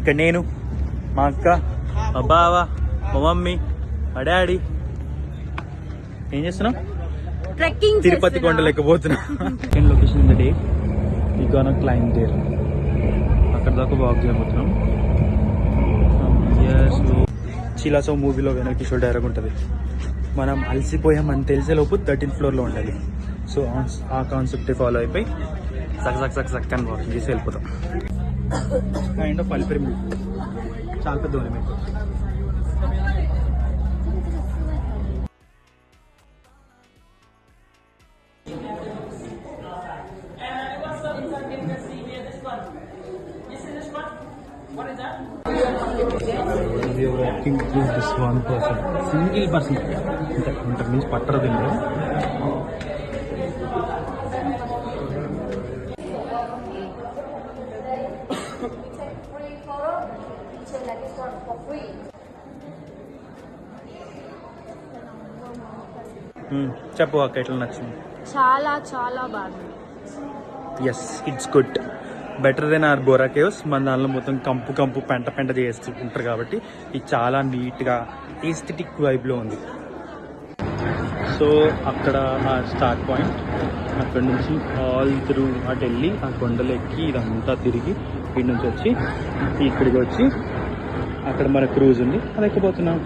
ఇక్కడ నేను, మా అక్క, మా బావ, మా మమ్మీ, మా డాడీ. ఏం చేస్తున్నాం? ట్రెక్కింగ్ తిరుపతి కొండ లేకపోతున్నా. Second location in the day we gonna climb there. అక్కడ దాకా వాక్ చేయబోతున్నాం. చీలాసో మూవీలో వెనక కిషోర్ డైలాగ్ ఉంటుంది, మనం అలసిపోయామని తెలిసేలోపు 13th floor ఉండాలి. సో ఆ కాన్సెప్ట్ ఫాలో అయిపోయి సక్ సక్ సక్ సక్ అని వాకింగ్ చేసి వెళ్ళిపోతాం. అండ్ పల్లిపరి చాలా పెద్ద ఉంది మీకు. Walking through this one person, single person. Inter means పట్టరు దీనిలో. చెప్పు అక్క ఎట్లా నచ్చింది? చాలా చాలా బాగుంది. Yes, it's good, better than our Borra caves. మన దానిలో మొత్తం కంపు కంపు పెంట పెంట చేస్తుంటారు కాబట్టి ఇది చాలా నీట్గా ఎస్థెటిక్ వైబ్లో ఉంది. సో అక్కడ ఆ స్టార్ట్ పాయింట్, అక్కడ నుంచి ఆల్ త్రూ అటు వెళ్ళి ఆ కొండలు ఎక్కి ఇదంతా తిరిగి ఇక్కడి నుంచి వచ్చి ఇక్కడికి వచ్చి అక్కడ మన క్రూజ్ ఉంది, అది ఎక్కిపోతున్నాం.